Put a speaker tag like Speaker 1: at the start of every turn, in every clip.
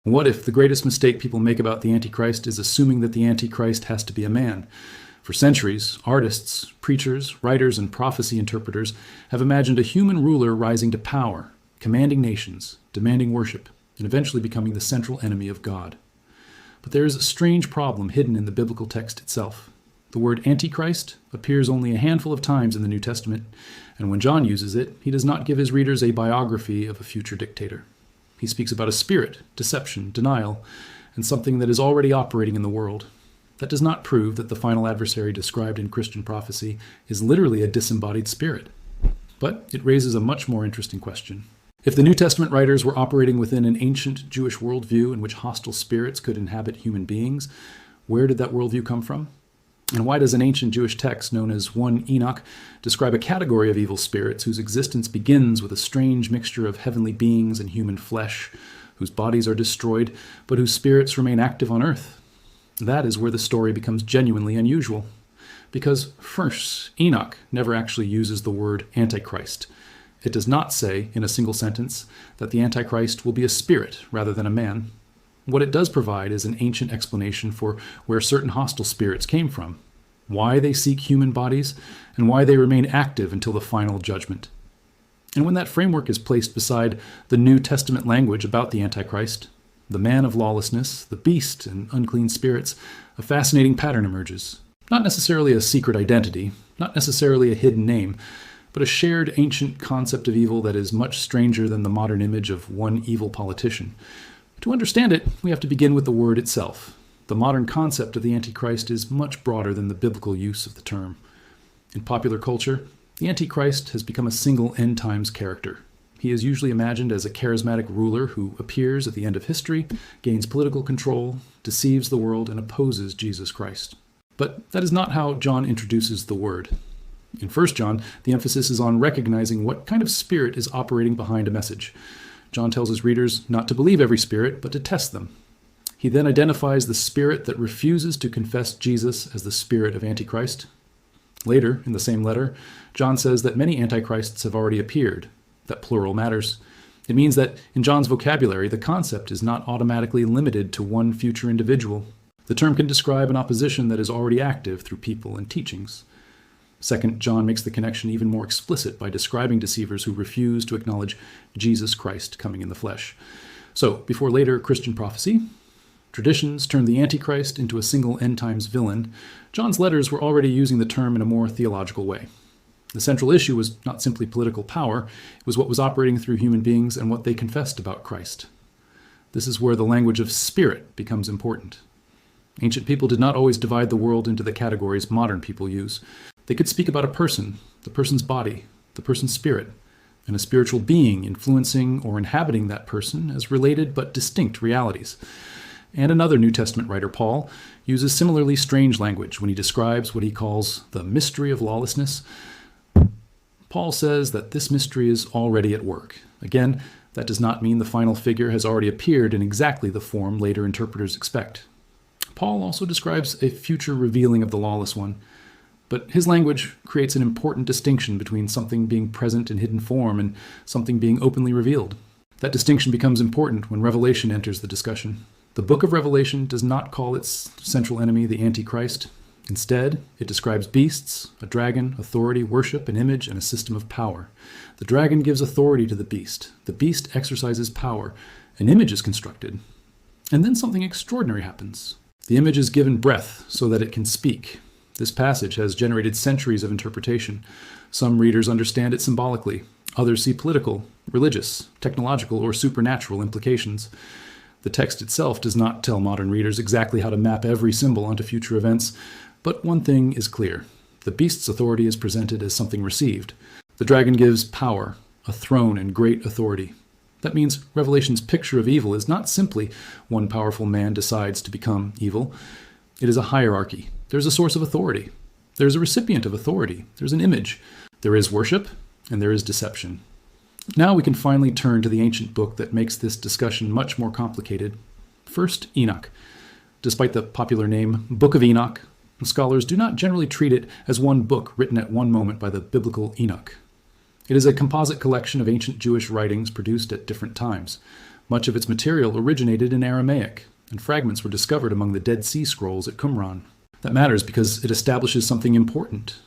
Speaker 1: What if the greatest mistake people make about the Antichrist is assuming that the Antichrist has to be a man? For centuries, artists, preachers, writers, and prophecy interpreters have imagined a human ruler rising to power, commanding nations, demanding worship, and eventually becoming the central enemy of God. But there is a strange problem hidden in the biblical text itself. The word Antichrist appears only a handful of times in the New Testament, and when John uses it, he does not give his readers a biography of a future dictator. He speaks about a spirit, deception, denial, and something that is already operating in the world. That does not prove that the final adversary described in Christian prophecy is literally a disembodied spirit. But it raises a much more interesting question. If the New Testament writers were operating within an ancient Jewish worldview in which hostile spirits could inhabit human beings, where did that worldview come from? And why does an ancient Jewish text known as 1 Enoch describe a category of evil spirits whose existence begins with a strange mixture of heavenly beings and human flesh, whose bodies are destroyed, but whose spirits remain active on earth? That is where the story becomes genuinely unusual. Because first, Enoch never actually uses the word Antichrist. It does not say, in a single sentence, that the Antichrist will be a spirit rather than a man. What it does provide is an ancient explanation for where certain hostile spirits came from, why they seek human bodies, and why they remain active until the final judgment. And when that framework is placed beside the New Testament language about the Antichrist, the man of lawlessness, the beast, and unclean spirits, a fascinating pattern emerges. Not necessarily a secret identity, not necessarily a hidden name, but a shared ancient concept of evil that is much stranger than the modern image of one evil politician. To understand it, we have to begin with the word itself. The modern concept of the Antichrist is much broader than the biblical use of the term. In popular culture, the Antichrist has become a single end times character. He is usually imagined as a charismatic ruler who appears at the end of history, gains political control, deceives the world, and opposes Jesus Christ. But that is not how John introduces the word. In 1 John, the emphasis is on recognizing what kind of spirit is operating behind a message. John tells his readers not to believe every spirit, but to test them. He then identifies the spirit that refuses to confess Jesus as the spirit of Antichrist. Later, in the same letter, John says that many antichrists have already appeared. That plural matters. It means that in John's vocabulary, the concept is not automatically limited to one future individual. The term can describe an opposition that is already active through people and teachings. Second, John makes the connection even more explicit by describing deceivers who refuse to acknowledge Jesus Christ coming in the flesh. So, before later Christian prophecy, traditions turned the Antichrist into a single end times villain, John's letters were already using the term in a more theological way. The central issue was not simply political power, it was what was operating through human beings and what they confessed about Christ. This is where the language of spirit becomes important. Ancient people did not always divide the world into the categories modern people use. They could speak about a person, the person's body, the person's spirit, and a spiritual being influencing or inhabiting that person as related but distinct realities. And another New Testament writer, Paul, uses similarly strange language when he describes what he calls the mystery of lawlessness. Paul says that this mystery is already at work. Again, that does not mean the final figure has already appeared in exactly the form later interpreters expect. Paul also describes a future revealing of the lawless one, but his language creates an important distinction between something being present in hidden form and something being openly revealed. That distinction becomes important when Revelation enters the discussion. The book of Revelation does not call its central enemy the Antichrist. Instead, it describes beasts, a dragon, authority, worship, an image, and a system of power. The dragon gives authority to the beast. The beast exercises power. An image is constructed. And then something extraordinary happens. The image is given breath so that it can speak. This passage has generated centuries of interpretation. Some readers understand it symbolically. Others see political, religious, technological, or supernatural implications. The text itself does not tell modern readers exactly how to map every symbol onto future events, but one thing is clear. The beast's authority is presented as something received. The dragon gives power, a throne, and great authority. That means Revelation's picture of evil is not simply one powerful man decides to become evil. It is a hierarchy. There's a source of authority. There's a recipient of authority. There's an image. There is worship, and there is deception. Now we can finally turn to the ancient book that makes this discussion much more complicated. First, Enoch. Despite the popular name Book of Enoch, scholars do not generally treat it as one book written at one moment by the biblical Enoch. It is a composite collection of ancient Jewish writings produced at different times. Much of its material originated in Aramaic, and fragments were discovered among the Dead Sea Scrolls at Qumran. That matters because it establishes something important.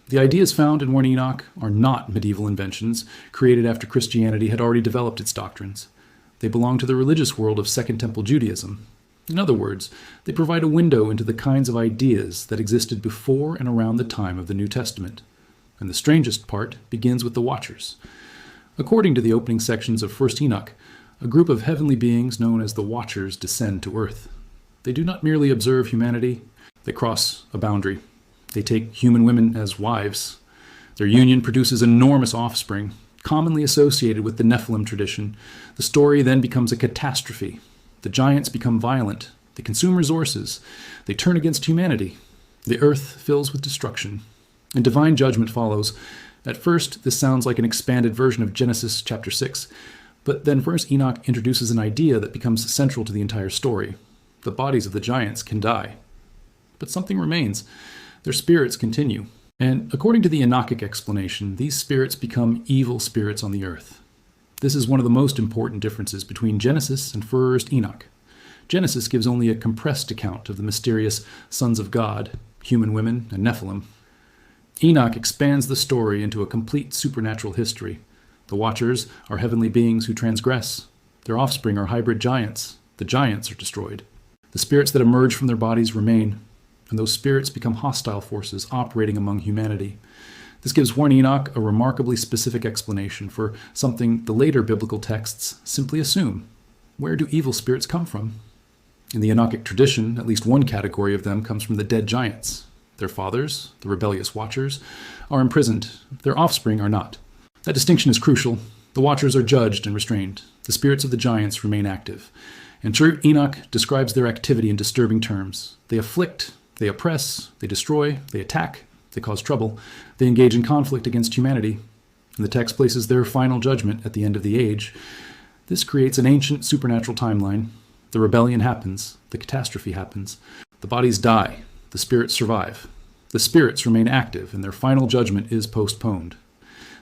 Speaker 1: The ideas found in 1 Enoch are not medieval inventions created after Christianity had already developed its doctrines. They belong to the religious world of Second Temple Judaism. In other words, they provide a window into the kinds of ideas that existed before and around the time of the New Testament. And the strangest part begins with the Watchers. According to the opening sections of 1 Enoch, a group of heavenly beings known as the Watchers descend to earth. They do not merely observe humanity, they cross a boundary. They take human women as wives. Their union produces enormous offspring, commonly associated with the Nephilim tradition. The story then becomes a catastrophe. The giants become violent. They consume resources. They turn against humanity. The earth fills with destruction. And divine judgment follows. At first, this sounds like an expanded version of Genesis chapter 6, but then 1 Enoch introduces an idea that becomes central to the entire story. The bodies of the giants can die. But something remains. Their spirits continue. And according to the Enochic explanation, these spirits become evil spirits on the earth. This is one of the most important differences between Genesis and 1 Enoch. Genesis gives only a compressed account of the mysterious sons of God, human women, and Nephilim. Enoch expands the story into a complete supernatural history. The Watchers are heavenly beings who transgress. Their offspring are hybrid giants. The giants are destroyed. The spirits that emerge from their bodies remain, and those spirits become hostile forces operating among humanity. This gives 1 Enoch a remarkably specific explanation for something the later biblical texts simply assume. Where do evil spirits come from? In the Enochic tradition, at least one category of them comes from the dead giants. Their fathers, the rebellious Watchers, are imprisoned. Their offspring are not. That distinction is crucial. The Watchers are judged and restrained. The spirits of the giants remain active. And true Enoch describes their activity in disturbing terms. They afflict, they oppress, they destroy, they attack, they cause trouble, they engage in conflict against humanity. And the text places their final judgment at the end of the age. This creates an ancient supernatural timeline. The rebellion happens, the catastrophe happens. The bodies die, the spirits survive. The spirits remain active, and their final judgment is postponed.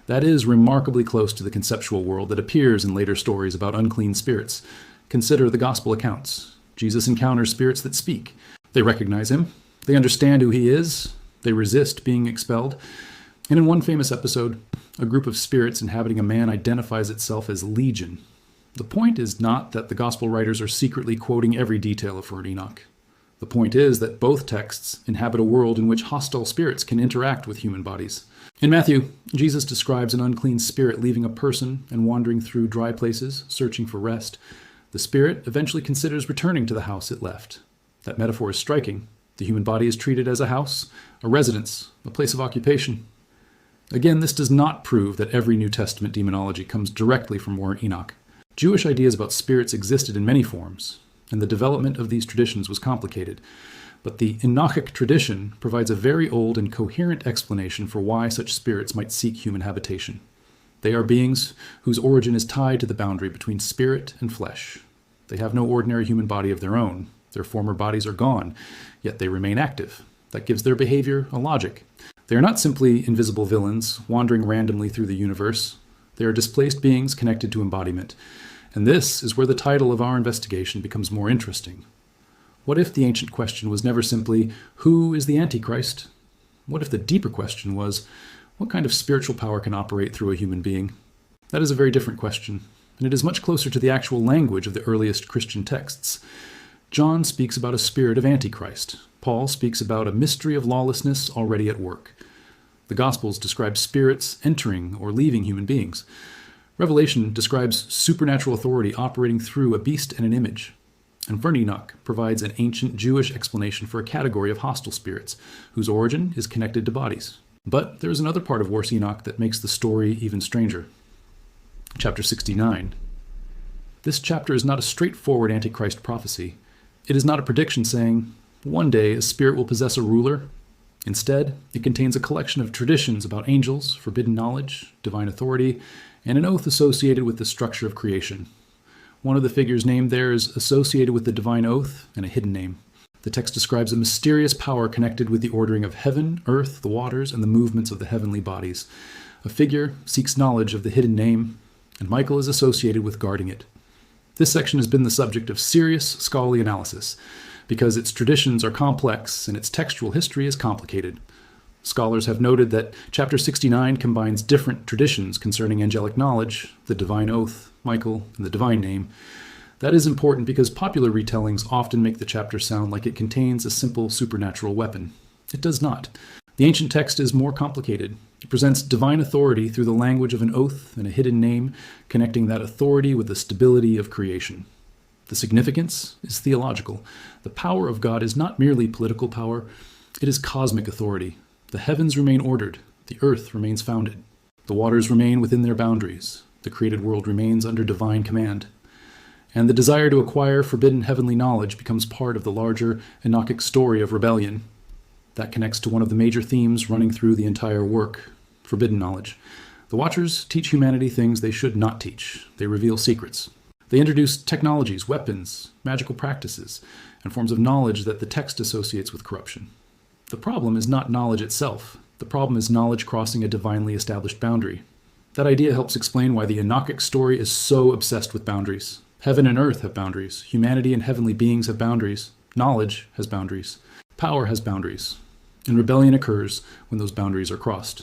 Speaker 1: That is remarkably close to the conceptual world that appears in later stories about unclean spirits. Consider the gospel accounts. Jesus encounters spirits that speak. They recognize him. They understand who he is. They resist being expelled. And in one famous episode, a group of spirits inhabiting a man identifies itself as Legion. The point is not that the gospel writers are secretly quoting every detail of 1 Enoch. The point is that both texts inhabit a world in which hostile spirits can interact with human bodies. In Matthew, Jesus describes an unclean spirit leaving a person and wandering through dry places, searching for rest. The spirit eventually considers returning to the house it left. That metaphor is striking. The human body is treated as a house, a residence, a place of occupation. Again, this does not prove that every New Testament demonology comes directly from 1 Enoch. Jewish ideas about spirits existed in many forms, and the development of these traditions was complicated. But the Enochic tradition provides a very old and coherent explanation for why such spirits might seek human habitation. They are beings whose origin is tied to the boundary between spirit and flesh. They have no ordinary human body of their own. Their former bodies are gone, yet they remain active. That gives their behavior a logic. They are not simply invisible villains wandering randomly through the universe. They are displaced beings connected to embodiment. And this is where the title of our investigation becomes more interesting. What if the ancient question was never simply, who is the Antichrist? What if the deeper question was, what kind of spiritual power can operate through a human being? That is a very different question, and it is much closer to the actual language of the earliest Christian texts. John speaks about a spirit of Antichrist. Paul speaks about a mystery of lawlessness already at work. The Gospels describe spirits entering or leaving human beings. Revelation describes supernatural authority operating through a beast and an image. And 1 Enoch provides an ancient Jewish explanation for a category of hostile spirits, whose origin is connected to bodies. But there is another part of 1 Enoch that makes the story even stranger. Chapter 69. This chapter is not a straightforward Antichrist prophecy. It is not a prediction saying, one day a spirit will possess a ruler. Instead, it contains a collection of traditions about angels, forbidden knowledge, divine authority, and an oath associated with the structure of creation. One of the figures named there is associated with the divine oath and a hidden name. The text describes a mysterious power connected with the ordering of heaven, earth, the waters, and the movements of the heavenly bodies. A figure seeks knowledge of the hidden name, and Michael is associated with guarding it. This section has been the subject of serious scholarly analysis because its traditions are complex and its textual history is complicated. Scholars have noted that chapter 69 combines different traditions concerning angelic knowledge, the divine oath, Michael, and the divine name. That is important because popular retellings often make the chapter sound like it contains a simple supernatural weapon. It does not. The ancient text is more complicated. It presents divine authority through the language of an oath and a hidden name, connecting that authority with the stability of creation. The significance is theological. The power of God is not merely political power, it is cosmic authority. The heavens remain ordered, the earth remains founded. The waters remain within their boundaries. The created world remains under divine command. And the desire to acquire forbidden heavenly knowledge becomes part of the larger Enochic story of rebellion. That connects to one of the major themes running through the entire work, forbidden knowledge. The Watchers teach humanity things they should not teach. They reveal secrets. They introduce technologies, weapons, magical practices, and forms of knowledge that the text associates with corruption. The problem is not knowledge itself. The problem is knowledge crossing a divinely established boundary. That idea helps explain why the Enochic story is so obsessed with boundaries. Heaven and earth have boundaries. Humanity and heavenly beings have boundaries. Knowledge has boundaries. Power has boundaries. And rebellion occurs when those boundaries are crossed.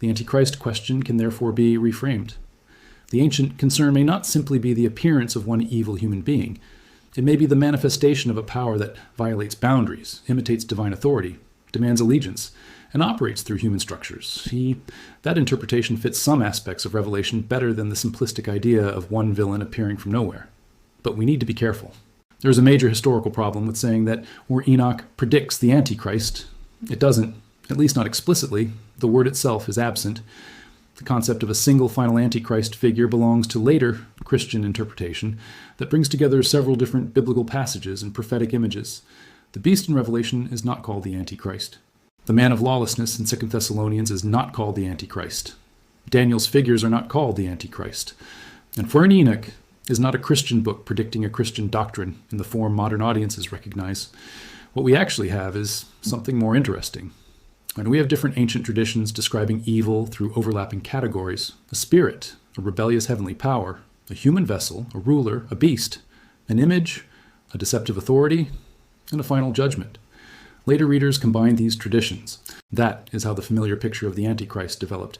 Speaker 1: The Antichrist question can therefore be reframed. The ancient concern may not simply be the appearance of one evil human being. It may be the manifestation of a power that violates boundaries, imitates divine authority, demands allegiance, and operates through human structures. That interpretation fits some aspects of Revelation better than the simplistic idea of one villain appearing from nowhere. But we need to be careful. There is a major historical problem with saying that where Enoch predicts the Antichrist, it doesn't, at least not explicitly. The word itself is absent. The concept of a single final Antichrist figure belongs to later Christian interpretation that brings together several different biblical passages and prophetic images. The beast in Revelation is not called the Antichrist. The man of lawlessness in 2 Thessalonians is not called the Antichrist. Daniel's figures are not called the Antichrist. And for an Enoch is not a Christian book predicting a Christian doctrine in the form modern audiences recognize. What we actually have is something more interesting. And we have different ancient traditions describing evil through overlapping categories: a spirit, a rebellious heavenly power, a human vessel, a ruler, a beast, an image, a deceptive authority, and a final judgment. Later readers combined these traditions. That is how the familiar picture of the Antichrist developed.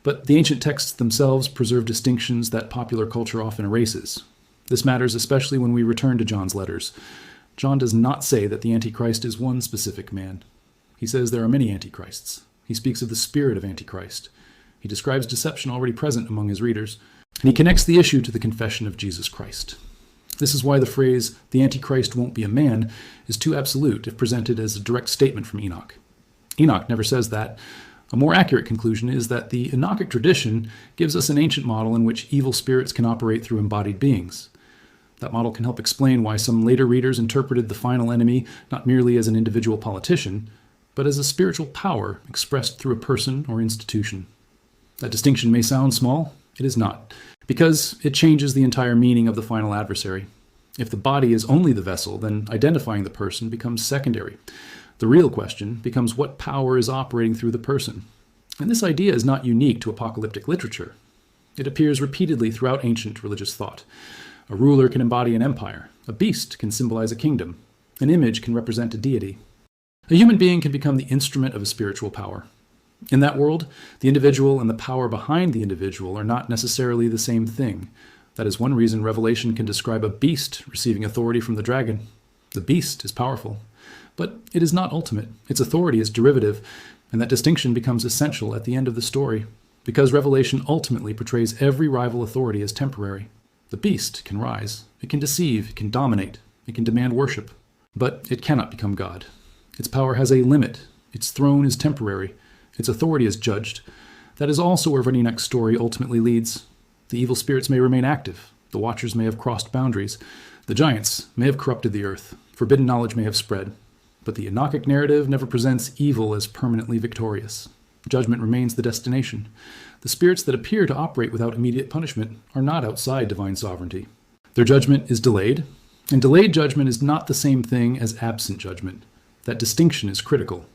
Speaker 1: But the ancient texts themselves preserve distinctions that popular culture often erases. This matters especially when we return to John's letters. John does not say that the Antichrist is one specific man. He says there are many Antichrists. He speaks of the spirit of Antichrist. He describes deception already present among his readers. And he connects the issue to the confession of Jesus Christ. This is why the phrase, "the Antichrist won't be a man," is too absolute if presented as a direct statement from Enoch. Enoch never says that. A more accurate conclusion is that the Enochic tradition gives us an ancient model in which evil spirits can operate through embodied beings. That model can help explain why some later readers interpreted the final enemy not merely as an individual politician, but as a spiritual power expressed through a person or institution. That distinction may sound small. It is not, because it changes the entire meaning of the final adversary. If the body is only the vessel, then identifying the person becomes secondary. The real question becomes what power is operating through the person. And this idea is not unique to apocalyptic literature. It appears repeatedly throughout ancient religious thought. A ruler can embody an empire. A beast can symbolize a kingdom. An image can represent a deity. A human being can become the instrument of a spiritual power. In that world, the individual and the power behind the individual are not necessarily the same thing. That is one reason Revelation can describe a beast receiving authority from the dragon. The beast is powerful, but it is not ultimate. Its authority is derivative, and that distinction becomes essential at the end of the story, because Revelation ultimately portrays every rival authority as temporary. The beast can rise, it can deceive, it can dominate, it can demand worship, but it cannot become God. Its power has a limit. Its throne is temporary. Its authority is judged. That is also where Enoch's story ultimately leads. The evil spirits may remain active. The Watchers may have crossed boundaries. The giants may have corrupted the earth. Forbidden knowledge may have spread. But the Enochic narrative never presents evil as permanently victorious. Judgment remains the destination. The spirits that appear to operate without immediate punishment are not outside divine sovereignty. Their judgment is delayed, and delayed judgment is not the same thing as absent judgment. That distinction is critical.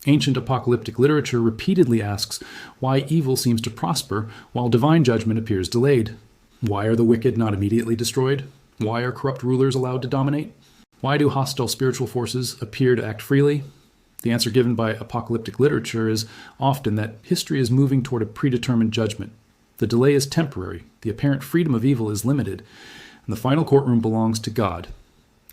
Speaker 1: Ancient apocalyptic literature repeatedly asks why evil seems to prosper while divine judgment appears delayed. Why are the wicked not immediately destroyed? Why are corrupt rulers allowed to dominate? Why do hostile spiritual forces appear to act freely? The answer given by apocalyptic literature is often that history is moving toward a predetermined judgment. The delay is temporary, the apparent freedom of evil is limited, and the final courtroom belongs to God.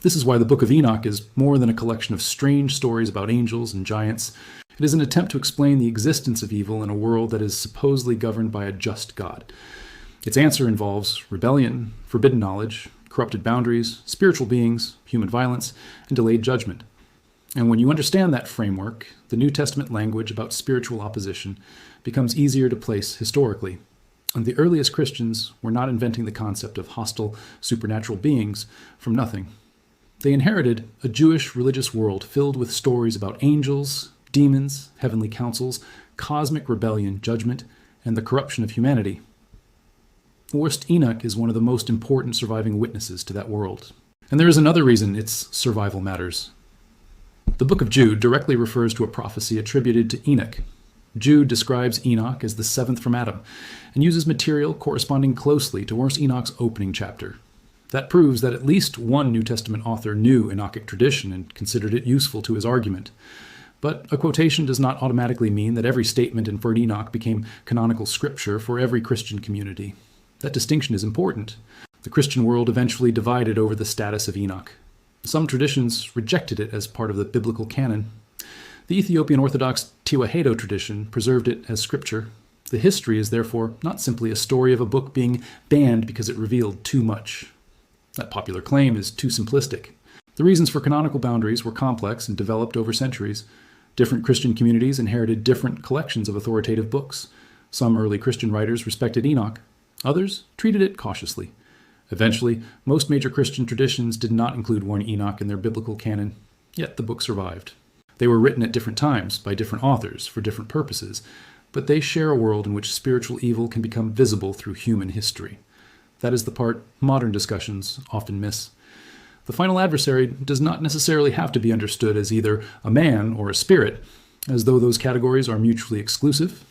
Speaker 1: This is why the Book of Enoch is more than a collection of strange stories about angels and giants. It is an attempt to explain the existence of evil in a world that is supposedly governed by a just God. Its answer involves rebellion, forbidden knowledge, corrupted boundaries, spiritual beings, human violence, and delayed judgment. And when you understand that framework, the New Testament language about spiritual opposition becomes easier to place historically. And the earliest Christians were not inventing the concept of hostile supernatural beings from nothing. They inherited a Jewish religious world filled with stories about angels, demons, heavenly councils, cosmic rebellion, judgment, and the corruption of humanity. Worst Enoch is one of the most important surviving witnesses to that world. And there is another reason its survival matters. The book of Jude directly refers to a prophecy attributed to Enoch. Jude describes Enoch as the seventh from Adam and uses material corresponding closely to Worst Enoch's opening chapter. That proves that at least one New Testament author knew Enochic tradition and considered it useful to his argument. But a quotation does not automatically mean that every statement in 1 Enoch became canonical scripture for every Christian community. That distinction is important. The Christian world eventually divided over the status of Enoch. Some traditions rejected it as part of the biblical canon. The Ethiopian Orthodox Tewahedo tradition preserved it as scripture. The history is therefore not simply a story of a book being banned because it revealed too much. That popular claim is too simplistic. The reasons for canonical boundaries were complex and developed over centuries. Different Christian communities inherited different collections of authoritative books. Some early Christian writers respected Enoch. Others treated it cautiously. Eventually, most major Christian traditions did not include 1 Enoch in their biblical canon, yet the book survived. They were written at different times by different authors for different purposes, but they share a world in which spiritual evil can become visible through human history. That is the part modern discussions often miss. The final adversary does not necessarily have to be understood as either a man or a spirit, as though those categories are mutually exclusive.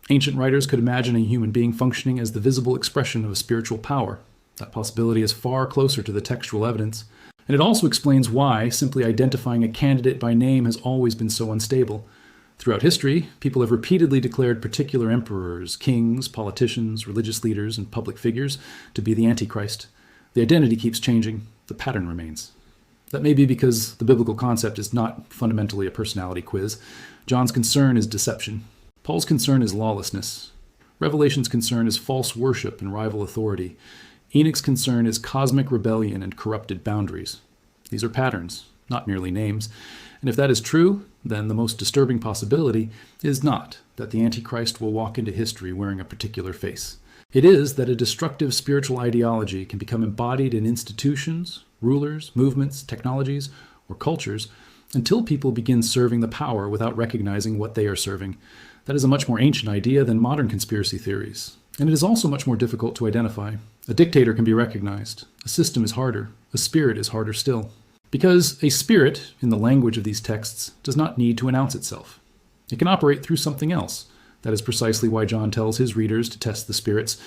Speaker 1: Ancient writers could imagine a human being functioning as the visible expression of a spiritual power. That possibility is far closer to the textual evidence. And it also explains why simply identifying a candidate by name has always been so unstable. Throughout history, people have repeatedly declared particular emperors, kings, politicians, religious leaders, and public figures to be the Antichrist. The identity keeps changing, the pattern remains. That may be because the biblical concept is not fundamentally a personality quiz. John's concern is deception. Paul's concern is lawlessness. Revelation's concern is false worship and rival authority. Enoch's concern is cosmic rebellion and corrupted boundaries. These are patterns, not merely names. And if that is true, then the most disturbing possibility is not that the Antichrist will walk into history wearing a particular face. It is that a destructive spiritual ideology can become embodied in institutions, rulers, movements, technologies, or cultures until people begin serving the power without recognizing what they are serving. That is a much more ancient idea than modern conspiracy theories. And it is also much more difficult to identify. A dictator can be recognized. A system is harder. A spirit is harder still. Because a spirit, in the language of these texts, does not need to announce itself. It can operate through something else. That is precisely why John tells his readers to test the spirits.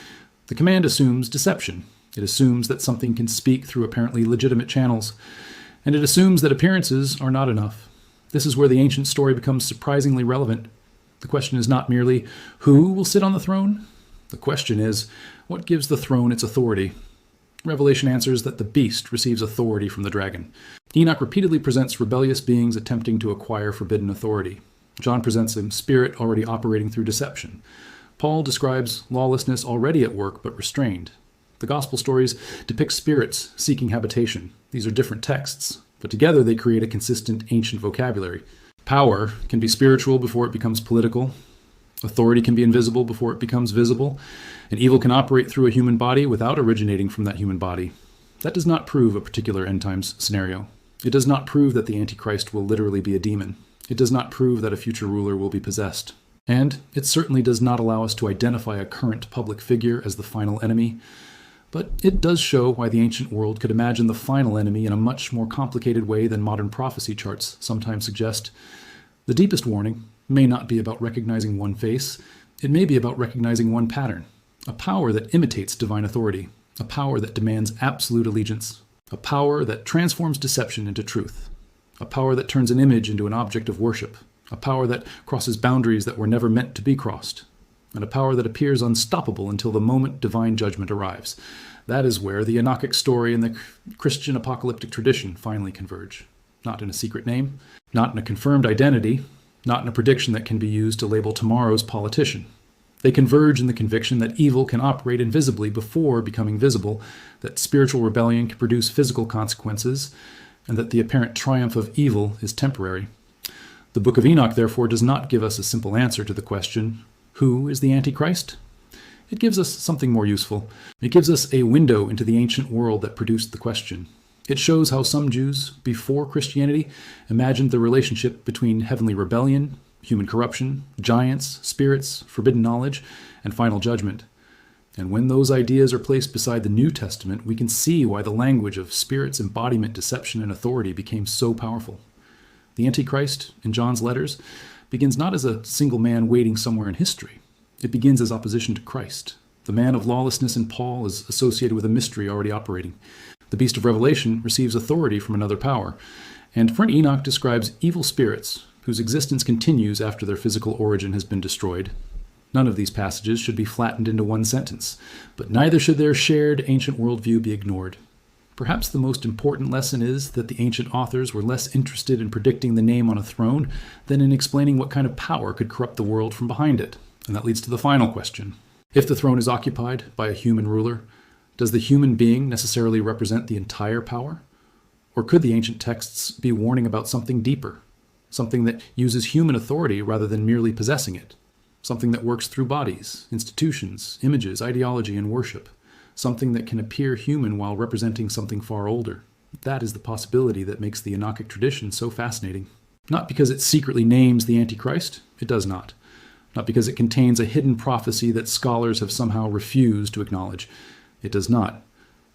Speaker 1: The command assumes deception. It assumes that something can speak through apparently legitimate channels. And it assumes that appearances are not enough. This is where the ancient story becomes surprisingly relevant. The question is not merely who will sit on the throne. The question is, what gives the throne its authority? Revelation answers that the beast receives authority from the dragon. Enoch repeatedly presents rebellious beings attempting to acquire forbidden authority. John presents a spirit already operating through deception. Paul describes lawlessness already at work but restrained. The gospel stories depict spirits seeking habitation. These are different texts, but together they create a consistent ancient vocabulary. Power can be spiritual before it becomes political. Authority can be invisible before it becomes visible, and evil can operate through a human body without originating from that human body. That does not prove a particular end times scenario. It does not prove that the Antichrist will literally be a demon. It does not prove that a future ruler will be possessed. And it certainly does not allow us to identify a current public figure as the final enemy. But it does show why the ancient world could imagine the final enemy in a much more complicated way than modern prophecy charts sometimes suggest. The deepest warning may not be about recognizing one face. It may be about recognizing one pattern, a power that imitates divine authority. a power that demands absolute allegiance, a power that transforms deception into truth, a power that turns an image into an object of worship, a power that crosses boundaries that were never meant to be crossed, and a power that appears unstoppable until the moment divine judgment arrives. That is where the Enochic story and the Christian apocalyptic tradition finally converge. Not in a secret name, not in a confirmed identity, not in a prediction that can be used to label tomorrow's politician. They converge in the conviction that evil can operate invisibly before becoming visible, that spiritual rebellion can produce physical consequences, and that the apparent triumph of evil is temporary. The Book of Enoch, therefore, does not give us a simple answer to the question, who is the Antichrist? It gives us something more useful. It gives us a window into the ancient world that produced the question. It shows how some Jews, before Christianity, imagined the relationship between heavenly rebellion, human corruption, giants, spirits, forbidden knowledge, and final judgment. And when those ideas are placed beside the New Testament, we can see why the language of spirits, embodiment, deception, and authority became so powerful. The Antichrist, in John's letters, begins not as a single man waiting somewhere in history. It begins as opposition to Christ. The man of lawlessness in Paul is associated with a mystery already operating. The beast of Revelation receives authority from another power. And friend Enoch describes evil spirits whose existence continues after their physical origin has been destroyed. None of these passages should be flattened into one sentence, but neither should their shared ancient worldview be ignored. Perhaps the most important lesson is that the ancient authors were less interested in predicting the name on a throne than in explaining what kind of power could corrupt the world from behind it. And that leads to the final question. If the throne is occupied by a human ruler, does the human being necessarily represent the entire power? Or could the ancient texts be warning about something deeper? Something that uses human authority rather than merely possessing it? Something that works through bodies, institutions, images, ideology, and worship? Something that can appear human while representing something far older? That is the possibility that makes the Enochic tradition so fascinating. Not because it secretly names the Antichrist, it does not. Not because it contains a hidden prophecy that scholars have somehow refused to acknowledge, it does not.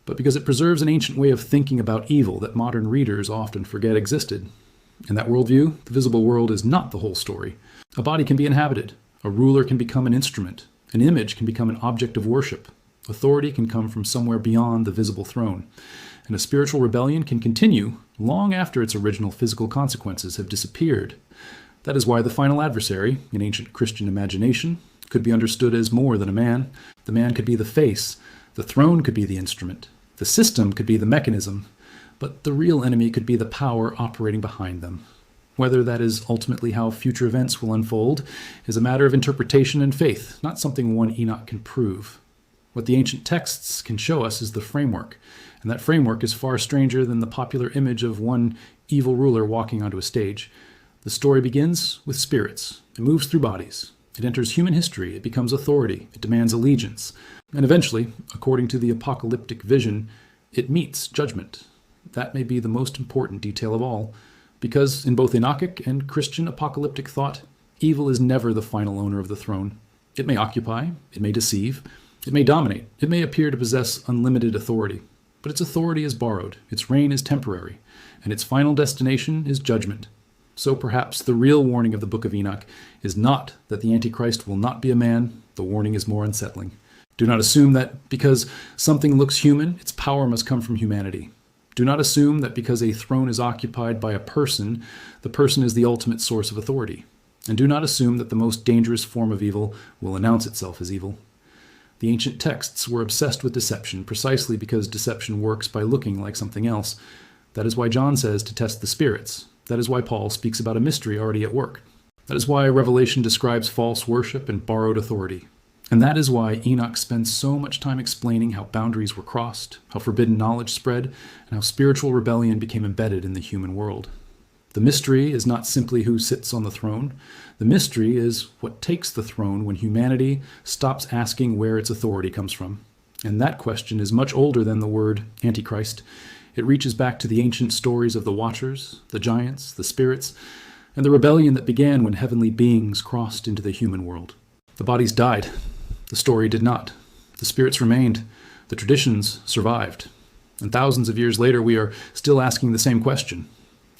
Speaker 1: But because it preserves an ancient way of thinking about evil that modern readers often forget existed. In that worldview, the visible world is not the whole story. A body can be inhabited. A ruler can become an instrument. An image can become an object of worship. Authority can come from somewhere beyond the visible throne. And a spiritual rebellion can continue long after its original physical consequences have disappeared. That is why the final adversary, in ancient Christian imagination, could be understood as more than a man. The man could be the face. The throne could be the instrument. The system could be the mechanism. But the real enemy could be the power operating behind them. Whether that is ultimately how future events will unfold is a matter of interpretation and faith, not something one Enoch can prove. What the ancient texts can show us is the framework, and that framework is far stranger than the popular image of one evil ruler walking onto a stage. The story begins with spirits. It moves through bodies. It enters human history. It becomes authority. It demands allegiance. And eventually, according to the apocalyptic vision, it meets judgment. That may be the most important detail of all, because in both Enochic and Christian apocalyptic thought, evil is never the final owner of the throne. It may occupy, it may deceive, it may dominate, it may appear to possess unlimited authority, but its authority is borrowed, its reign is temporary, and its final destination is judgment. So perhaps the real warning of the Book of Enoch is not that the Antichrist will not be a man. The warning is more unsettling. Do not assume that because something looks human, its power must come from humanity. Do not assume that because a throne is occupied by a person, the person is the ultimate source of authority. And do not assume that the most dangerous form of evil will announce itself as evil. The ancient texts were obsessed with deception precisely because deception works by looking like something else. That is why John says to test the spirits. That is why Paul speaks about a mystery already at work. That is why Revelation describes false worship and borrowed authority. And that is why Enoch spends so much time explaining how boundaries were crossed, how forbidden knowledge spread, and how spiritual rebellion became embedded in the human world. The mystery is not simply who sits on the throne. The mystery is what takes the throne when humanity stops asking where its authority comes from. And that question is much older than the word Antichrist. It reaches back to the ancient stories of the Watchers, the giants, the spirits, and the rebellion that began when heavenly beings crossed into the human world. The bodies died. The story did not. The spirits remained. The traditions survived. And thousands of years later, we are still asking the same question.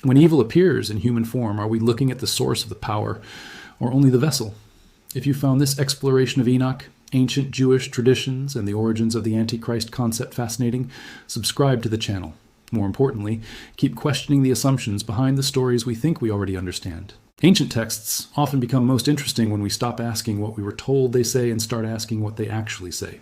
Speaker 1: When evil appears in human form, are we looking at the source of the power or only the vessel? If you found this exploration of Enoch ancient Jewish traditions and the origins of the Antichrist concept fascinating, subscribe to the channel. More importantly, keep questioning the assumptions behind the stories we think we already understand. Ancient texts often become most interesting when we stop asking what we were told they say and start asking what they actually say.